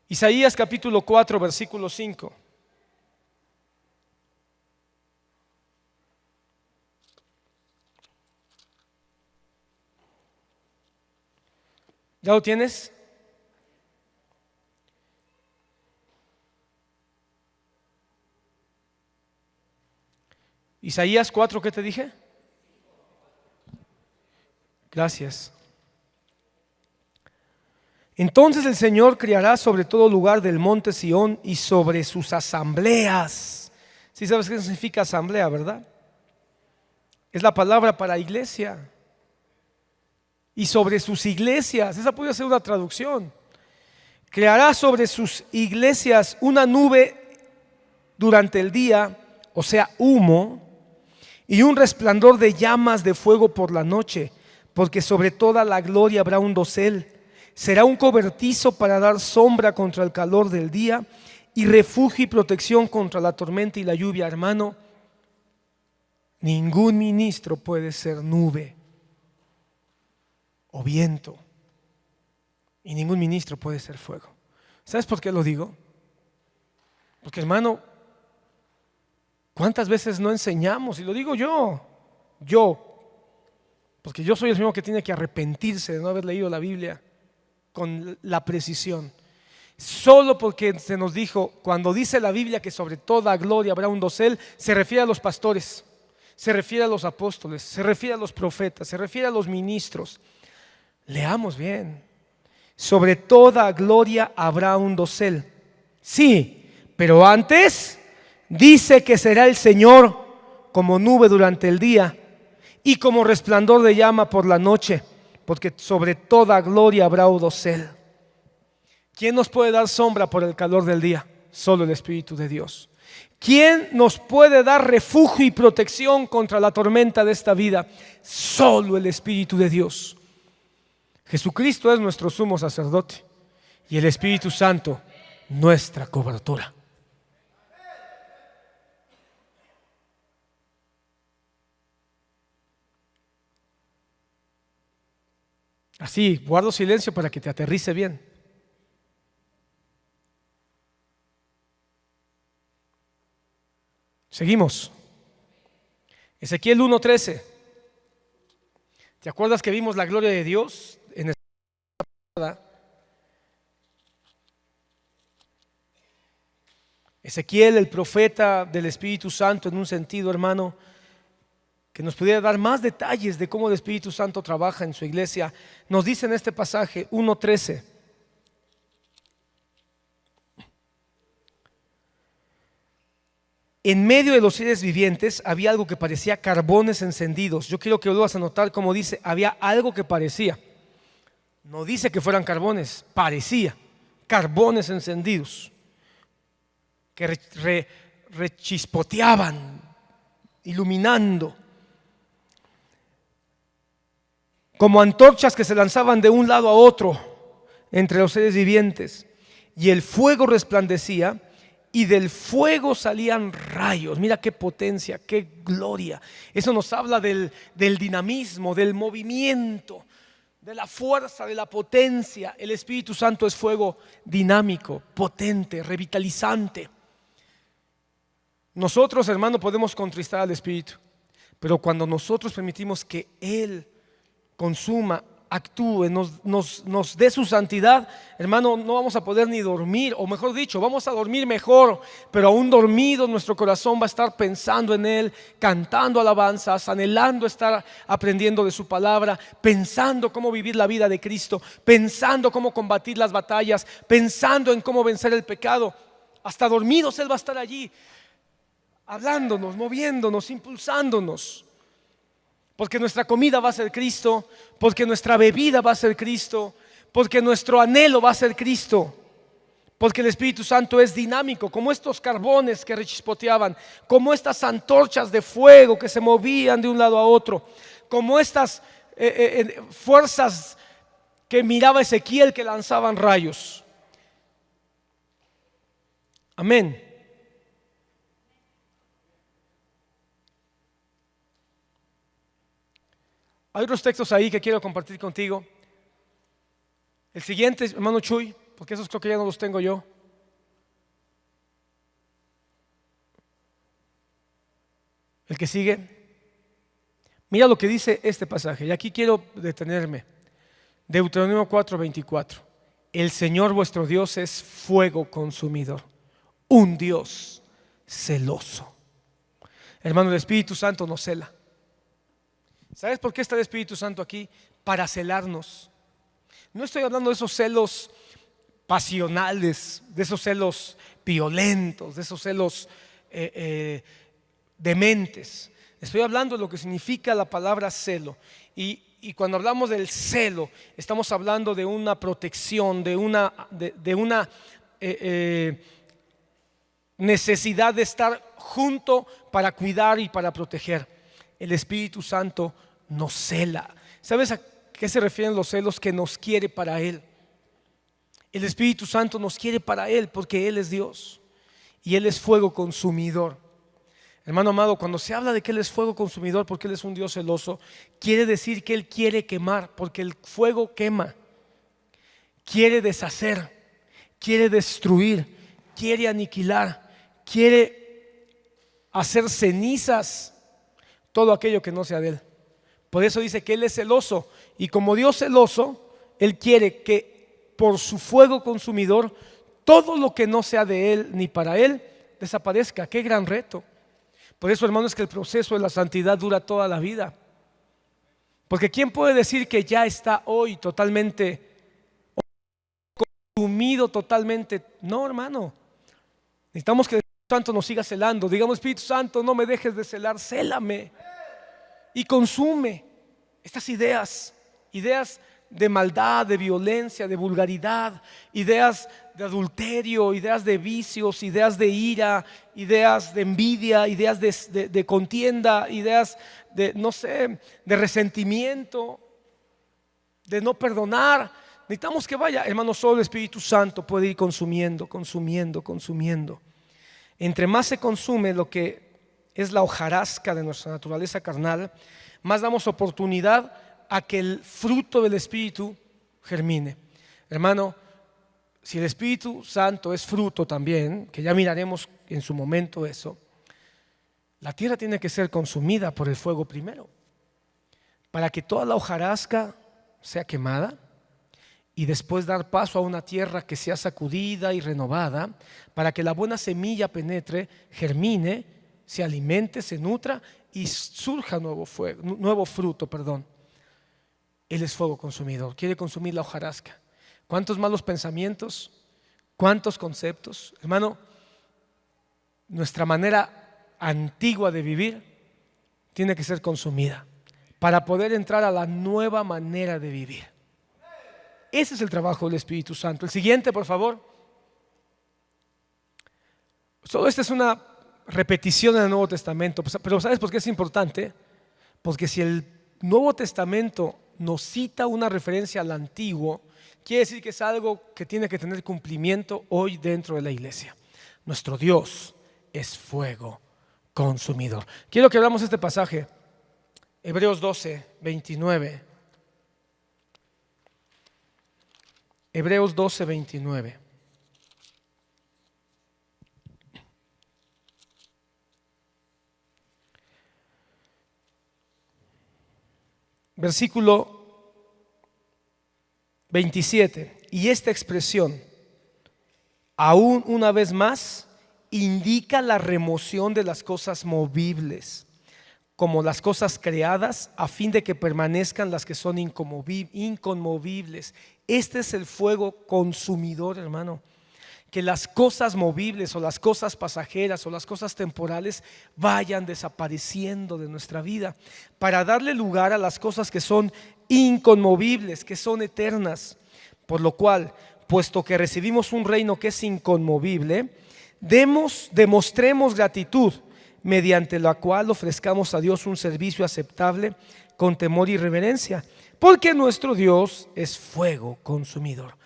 Isaías capítulo 4, versículo 5. ¿Ya lo tienes? Isaías 4, ¿qué te dije? Gracias. Entonces el Señor criará sobre todo lugar del monte Sión y sobre sus asambleas. ¿Sí sabes qué significa asamblea, verdad? Es la palabra para iglesia. Y sobre sus iglesias, esa puede ser una traducción. Creará sobre sus iglesias una nube durante el día, o sea, humo, y un resplandor de llamas de fuego por la noche, porque sobre toda la gloria habrá un dosel. Será un cobertizo para dar sombra contra el calor del día y refugio y protección contra la tormenta y la lluvia. Hermano, ningún ministro puede ser nube o viento, y ningún ministro puede ser fuego. ¿Sabes por qué lo digo? Porque, hermano, ¿cuántas veces no enseñamos? Y lo digo yo, porque yo soy el mismo que tiene que arrepentirse de no haber leído la Biblia con la precisión. Solo porque se nos dijo, cuando dice la Biblia que sobre toda gloria habrá un dosel, se refiere a los pastores, se refiere a los apóstoles, se refiere a los profetas, se refiere a los ministros. Leamos bien. Sobre toda gloria habrá un dosel. Sí, pero antes dice que será el Señor como nube durante el día y como resplandor de llama por la noche, porque sobre toda gloria habrá un dosel. ¿Quién nos puede dar sombra por el calor del día? Solo el Espíritu de Dios. ¿Quién nos puede dar refugio y protección contra la tormenta de esta vida? Solo el Espíritu de Dios. Jesucristo es nuestro sumo sacerdote y el Espíritu Santo nuestra cobertura. Así, guardo silencio para que te aterrice bien. Seguimos. Ezequiel 1:13. ¿Te acuerdas que vimos la gloria de Dios en esta temporada? Ezequiel, el profeta del Espíritu Santo, en un sentido, hermano, que nos pudiera dar más detalles de cómo el Espíritu Santo trabaja en su iglesia, nos dice en este pasaje 1:13. En medio de los seres vivientes había algo que parecía carbones encendidos. Yo quiero que lo vas a notar como dice, había algo que parecía. No dice que fueran carbones, parecía carbones encendidos que rechispoteaban, iluminando, como antorchas que se lanzaban de un lado a otro entre los seres vivientes. Y el fuego resplandecía y del fuego salían rayos. Mira qué potencia, qué gloria. Eso nos habla del dinamismo, del movimiento, de la fuerza, de la potencia. El Espíritu Santo es fuego dinámico, potente, revitalizante. Nosotros, hermano, podemos contristar al Espíritu, pero cuando nosotros permitimos que Él consuma, actúe, nos dé su santidad, hermano, no vamos a poder ni dormir, o mejor dicho, vamos a dormir mejor, pero aún dormido nuestro corazón va a estar pensando en Él, cantando alabanzas, anhelando estar aprendiendo de su palabra, pensando cómo vivir la vida de Cristo, pensando cómo combatir las batallas, pensando en cómo vencer el pecado. Hasta dormidos Él va a estar allí. hablándonos, moviéndonos, impulsándonos. Porque nuestra comida va a ser Cristo, porque nuestra bebida va a ser Cristo, porque nuestro anhelo va a ser Cristo. Porque el Espíritu Santo es dinámico, como estos carbones que rechispoteaban, como estas antorchas de fuego que se movían de un lado a otro, como estas fuerzas que miraba Ezequiel que lanzaban rayos. Amén. Hay otros textos ahí que quiero compartir contigo. El siguiente, hermano Chuy, porque esos creo que ya no los tengo yo. El que sigue. Mira lo que dice este pasaje, y aquí quiero detenerme. Deuteronomio 4:24. El Señor vuestro Dios es fuego consumidor, un Dios celoso. Hermano, el Espíritu Santo nos cela. ¿Sabes por qué está el Espíritu Santo aquí? Para celarnos. No estoy hablando de esos celos pasionales, de esos celos violentos, de esos celos dementes. Estoy hablando de lo que significa la palabra celo. Y cuando hablamos del celo, estamos hablando de una protección, de una necesidad de estar junto para cuidar y para proteger. El Espíritu Santo nos cela. ¿Sabes a qué se refieren los celos? Que nos quiere para Él. El Espíritu Santo nos quiere para Él porque Él es Dios y Él es fuego consumidor. Hermano amado, cuando se habla de que Él es fuego consumidor porque Él es un Dios celoso, quiere decir que Él quiere quemar, porque el fuego quema, quiere deshacer, quiere destruir, quiere aniquilar, quiere hacer cenizas todo aquello que no sea de Él. Por eso dice que Él es celoso, y como Dios celoso, Él quiere que por su fuego consumidor todo lo que no sea de Él ni para Él desaparezca. Qué gran reto. Por eso, hermanos, que el proceso de la santidad dura toda la vida. Porque ¿quién puede decir que ya está hoy totalmente consumido totalmente? No, hermano. Necesitamos que el Espíritu Santo nos siga celando. Digamos: Espíritu Santo, no me dejes de celar, célame y consume estas ideas de maldad, de violencia, de vulgaridad, ideas de adulterio, ideas de vicios, ideas de ira, ideas de envidia, ideas de contienda, ideas de, no sé, de resentimiento, de no perdonar. Necesitamos que vaya, hermano, solo el Espíritu Santo puede ir consumiendo. Entre más se consume lo que es la hojarasca de nuestra naturaleza carnal, más damos oportunidad a que el fruto del Espíritu germine. Hermano, si el Espíritu Santo es fruto también, que ya miraremos en su momento eso, la tierra tiene que ser consumida por el fuego primero, para que toda la hojarasca sea quemada y después dar paso a una tierra que sea sacudida y renovada, para que la buena semilla penetre, germine, se alimente, se nutra y surja nuevo fruto. Él es fuego consumidor, quiere consumir la hojarasca. ¿Cuántos malos pensamientos? ¿Cuántos conceptos? Hermano, nuestra manera antigua de vivir tiene que ser consumida para poder entrar a la nueva manera de vivir. Ese es el trabajo del Espíritu Santo. El siguiente, por favor. Solo esta es una repetición en el Nuevo Testamento, pero ¿sabes por qué es importante? Porque si el Nuevo Testamento nos cita una referencia al Antiguo, quiere decir que es algo que tiene que tener cumplimiento hoy dentro de la iglesia. Nuestro Dios es fuego consumidor. Quiero que hablamos este pasaje, Hebreos 12:29. Hebreos 12:29. Versículo 27. Y esta expresión, aún una vez más, indica la remoción de las cosas movibles, como las cosas creadas, a fin de que permanezcan las que son inconmovibles. Este es el fuego consumidor, hermano, que las cosas movibles o las cosas pasajeras o las cosas temporales vayan desapareciendo de nuestra vida, para darle lugar a las cosas que son inconmovibles, que son eternas. Por lo cual, puesto que recibimos un reino que es inconmovible, demostremos gratitud, mediante la cual ofrezcamos a Dios un servicio aceptable con temor y reverencia, porque nuestro Dios es fuego consumidor.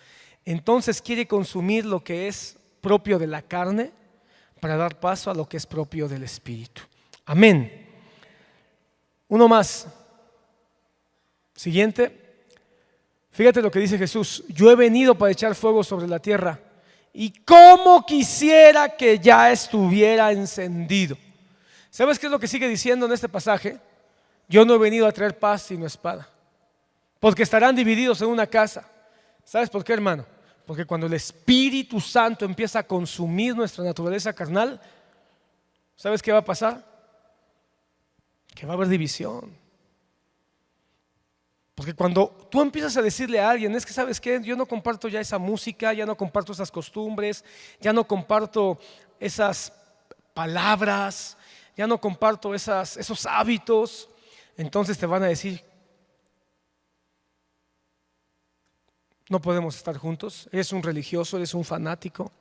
Entonces quiere consumir lo que es propio de la carne para dar paso a lo que es propio del Espíritu. Amén. Uno más. Siguiente. Fíjate lo que dice Jesús: yo he venido para echar fuego sobre la tierra, y cómo quisiera que ya estuviera encendido. ¿Sabes qué es lo que sigue diciendo en este pasaje? Yo no he venido a traer paz sino espada, porque estarán divididos en una casa. ¿Sabes por qué, hermano? Porque cuando el Espíritu Santo empieza a consumir nuestra naturaleza carnal, ¿sabes qué va a pasar? Que va a haber división. Porque cuando tú empiezas a decirle a alguien, es que ¿sabes qué? Yo no comparto ya esa música, ya no comparto esas costumbres, ya no comparto esas palabras, ya no comparto esos hábitos, entonces te van a decir, no podemos estar juntos, eres un religioso, eres un fanático.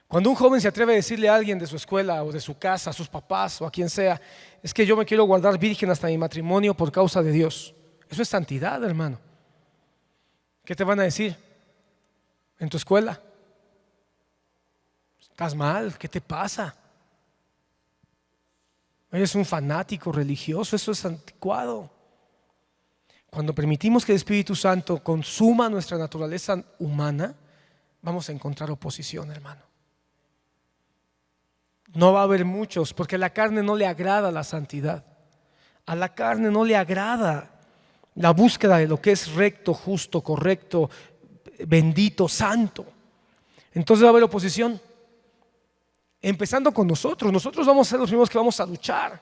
Cuando un joven se atreve a decirle a alguien de su escuela o de su casa, a sus papás o a quien sea, es que yo me quiero guardar virgen hasta mi matrimonio por causa de Dios. Eso es santidad, hermano. ¿Qué te van a decir en tu escuela? Estás mal, ¿qué te pasa? Eres un fanático religioso, eso es anticuado. Cuando permitimos que el Espíritu Santo consuma nuestra naturaleza humana, vamos a encontrar oposición, hermano. No va a haber muchos, porque a la carne no le agrada la santidad. A la carne no le agrada la búsqueda de lo que es recto, justo, correcto, bendito, santo. Entonces va a haber oposición. Empezando con nosotros. Nosotros vamos a ser los primeros que vamos a luchar,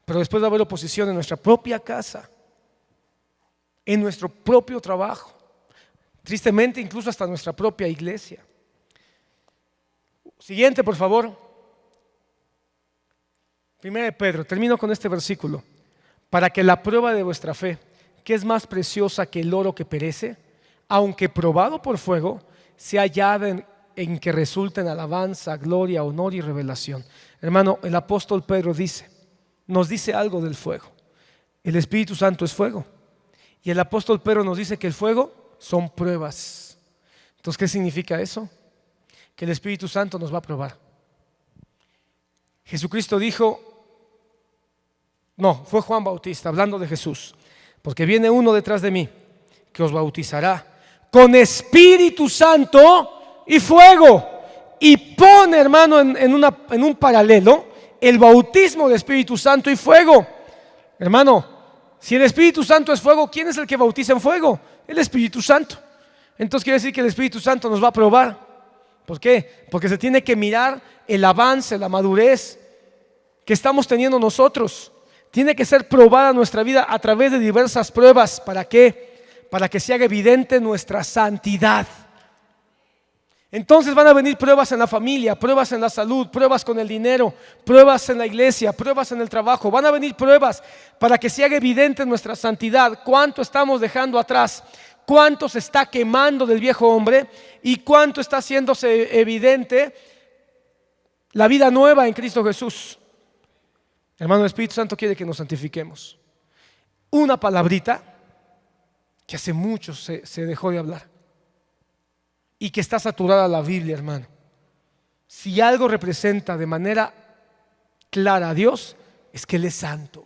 pero después va a haber oposición en nuestra propia casa, en nuestro propio trabajo, tristemente incluso hasta nuestra propia iglesia. Siguiente, por favor. 1 de Pedro, termino con este versículo. Para que la prueba de vuestra fe, que es más preciosa que el oro que perece, aunque probado por fuego, sea hallada en que resulta en alabanza, gloria, honor y revelación. Hermano, el apóstol Pedro nos dice algo del fuego. El Espíritu Santo es fuego. Y el apóstol Pedro nos dice que el fuego son pruebas. Entonces, ¿qué significa eso? Que el Espíritu Santo nos va a probar. Jesucristo dijo, no, fue Juan Bautista hablando de Jesús, porque viene uno detrás de mí que os bautizará con Espíritu Santo y fuego. Y pone, hermano, en un paralelo el bautismo de Espíritu Santo y fuego. Hermano, si el Espíritu Santo es fuego, ¿quién es el que bautiza en fuego? El Espíritu Santo. Entonces quiere decir que el Espíritu Santo nos va a probar. ¿Por qué? Porque se tiene que mirar el avance, la madurez que estamos teniendo nosotros. Tiene que ser probada nuestra vida a través de diversas pruebas. ¿Para qué? Para que se haga evidente nuestra santidad. Entonces van a venir pruebas en la familia, pruebas en la salud, pruebas con el dinero, pruebas en la iglesia, pruebas en el trabajo. Van a venir pruebas para que se haga evidente nuestra santidad. ¿Cuánto estamos dejando atrás? ¿Cuánto se está quemando del viejo hombre? ¿Y cuánto está haciéndose evidente la vida nueva en Cristo Jesús? Hermano, el Espíritu Santo quiere que nos santifiquemos. Una palabrita que hace mucho se dejó de hablar y que está saturada la Biblia, hermano. Si algo representa de manera clara a Dios, es que Él es santo.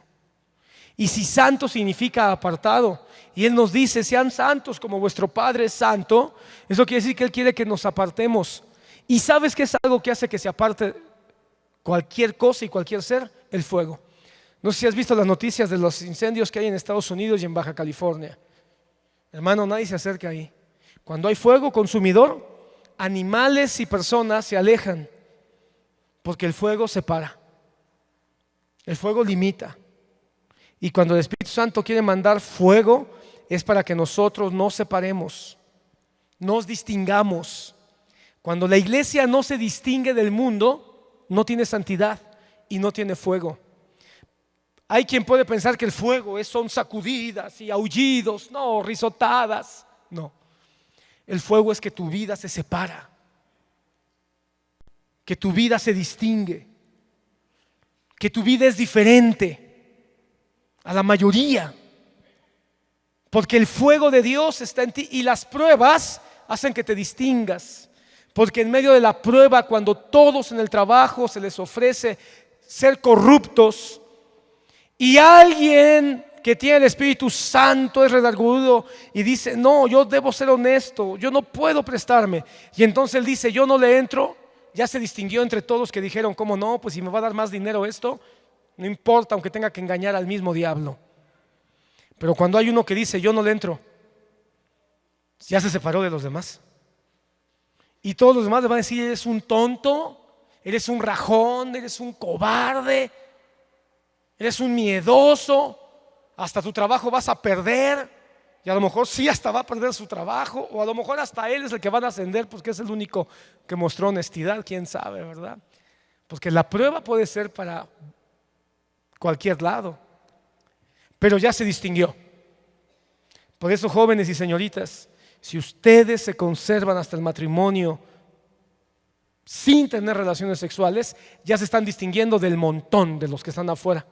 Y si santo significa apartado, y Él nos dice, sean santos como vuestro Padre es santo, eso quiere decir que Él quiere que nos apartemos. ¿Y sabes qué es algo que hace que se aparte cualquier cosa y cualquier ser? El fuego. No sé si has visto las noticias de los incendios que hay en Estados Unidos y en Baja California. Hermano, nadie se acerca ahí. Cuando hay fuego consumidor, animales y personas se alejan, porque el fuego separa, el fuego limita. Y cuando el Espíritu Santo quiere mandar fuego, es para que nosotros nos separemos, nos distingamos. Cuando la iglesia no se distingue del mundo, no tiene santidad y no tiene fuego. Hay quien puede pensar que el fuego son sacudidas y aullidos, no, risotadas. No, el fuego es que tu vida se separa, que tu vida se distingue, que tu vida es diferente a la mayoría, porque el fuego de Dios está en ti y las pruebas hacen que te distingas. Porque en medio de la prueba, cuando todos en el trabajo se les ofrece ser corruptos y alguien que tiene el Espíritu Santo es redarguido y dice: no, yo debo ser honesto, yo no puedo prestarme, y entonces él dice: yo no le entro, ya se distinguió entre todos que dijeron: ¿cómo no? Pues si me va a dar más dinero esto, no importa, aunque tenga que engañar al mismo diablo. Pero cuando hay uno que dice: yo no le entro, ya se separó de los demás. Y todos los demás le van a decir: eres un tonto, eres un rajón, eres un cobarde, eres un miedoso, hasta tu trabajo vas a perder. Y a lo mejor sí, hasta va a perder su trabajo, o a lo mejor hasta él es el que van a ascender, porque es el único que mostró honestidad, quién sabe, ¿verdad? Porque la prueba puede ser para cualquier lado, pero ya se distinguió. Por eso, jóvenes y señoritas, si ustedes se conservan hasta el matrimonio sin tener relaciones sexuales, ya se están distinguiendo del montón de los que están afuera,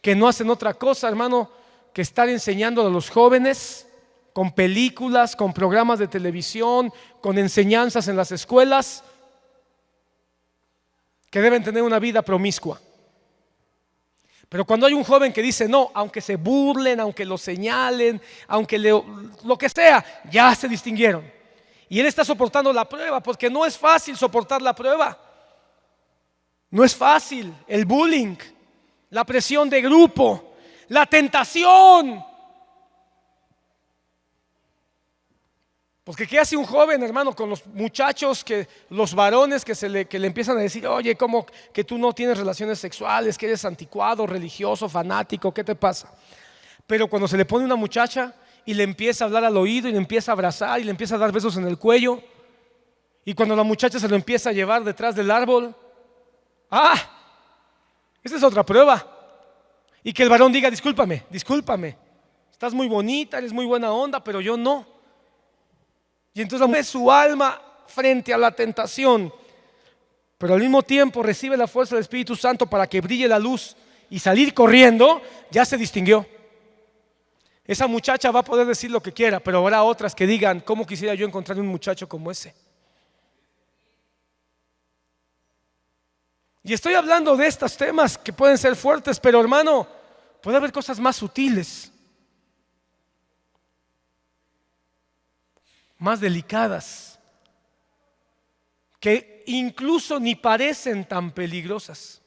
que no hacen otra cosa, hermano, que estar enseñando a los jóvenes con películas, con programas de televisión, con enseñanzas en las escuelas, que deben tener una vida promiscua. Pero cuando hay un joven que dice: no, aunque se burlen, aunque lo señalen, aunque lo que sea, ya se distinguieron. Y él está soportando la prueba, porque no es fácil soportar la prueba. No es fácil el bullying, la presión de grupo, la tentación. Porque ¿qué hace un joven, hermano, con los muchachos, los varones que le empiezan a decir: oye, ¿cómo que tú no tienes relaciones sexuales, que eres anticuado, religioso, fanático, qué te pasa? Pero cuando se le pone una muchacha y le empieza a hablar al oído y le empieza a abrazar y le empieza a dar besos en el cuello, y cuando la muchacha se lo empieza a llevar detrás del árbol, esa es otra prueba. Y que el varón diga: discúlpame, estás muy bonita, eres muy buena onda, pero yo no. Y entonces su alma frente a la tentación, pero al mismo tiempo recibe la fuerza del Espíritu Santo para que brille la luz y salir corriendo, ya se distinguió. Esa muchacha va a poder decir lo que quiera, pero habrá otras que digan: ¿cómo quisiera yo encontrar un muchacho como ese? Y estoy hablando de estos temas que pueden ser fuertes, pero hermano, puede haber cosas más sutiles, más delicadas, que incluso ni parecen tan peligrosas.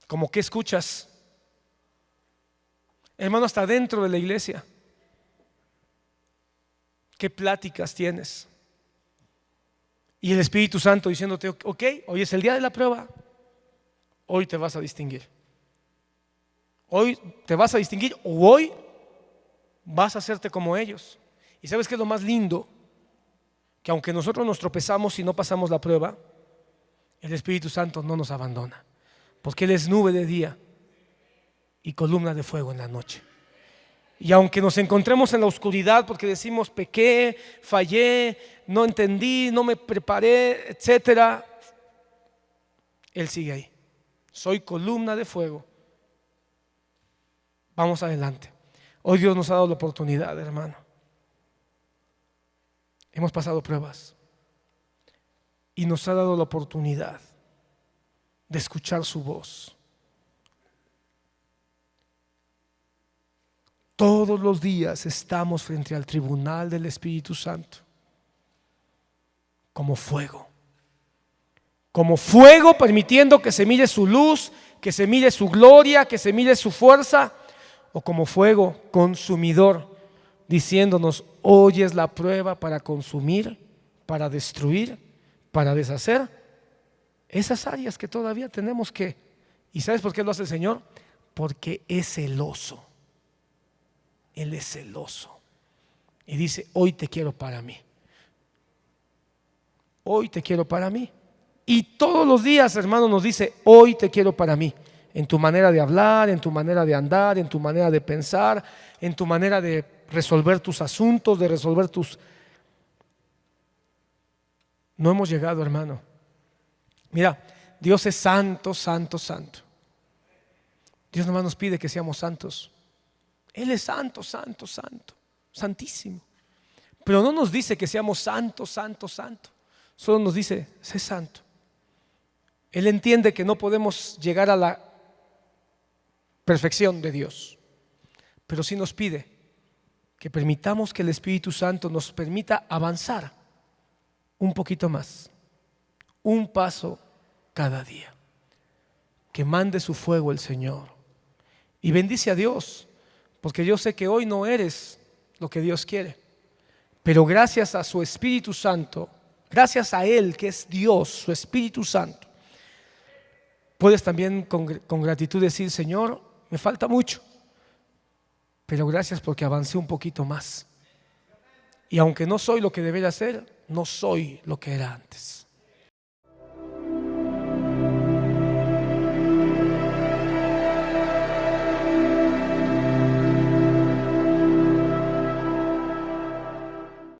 ¿Cómo qué escuchas, hermano, hasta dentro de la iglesia? ¿Qué pláticas tienes? Y el Espíritu Santo diciéndote: ok, hoy es el día de la prueba, hoy te vas a distinguir. Hoy te vas a distinguir, o hoy vas a hacerte como ellos. ¿Y sabes qué es lo más lindo? Que aunque nosotros nos tropezamos y no pasamos la prueba, el Espíritu Santo no nos abandona, porque Él es nube de día y columna de fuego en la noche. Y aunque nos encontremos en la oscuridad porque decimos: pequé, fallé, no entendí, no me preparé, etcétera, Él sigue ahí. Soy columna de fuego. Vamos adelante. Hoy Dios nos ha dado la oportunidad, hermano. Hemos pasado pruebas y nos ha dado la oportunidad de escuchar su voz. Todos los días estamos frente al tribunal del Espíritu Santo como fuego, permitiendo que se mire su luz, que se mire su gloria, que se mire su fuerza, o como fuego consumidor, diciéndonos: hoy es la prueba para consumir, para destruir, para deshacer esas áreas que todavía tenemos que. ¿Y sabes por qué lo hace el Señor? Porque es celoso. Él es celoso y dice: hoy te quiero para mí. hoy te quiero para mí. Y todos los días, hermano, nos dice, hoy te quiero para mí. En tu manera de hablar, en tu manera de andar, en tu manera de pensar, en tu manera de resolver tus asuntos, de resolver tus... No hemos llegado, hermano. Mira, Dios es santo, santo, santo. Dios nomás nos pide que seamos santos. Él es santo, santo, santo, santísimo. Pero no nos dice que seamos santo, santo, santo. Solo nos dice, sé santo. Él entiende que no podemos llegar a la perfección de Dios, pero sí nos pide que permitamos que el Espíritu Santo nos permita avanzar un poquito más, un paso cada día. Que mande su fuego el Señor y bendice a Dios, porque yo sé que hoy no eres lo que Dios quiere, pero gracias a su Espíritu Santo, gracias a Él que es Dios, su Espíritu Santo, puedes también con gratitud decir, Señor, me falta mucho, pero gracias porque avancé un poquito más. Y aunque no soy lo que debería ser, no soy lo que era antes.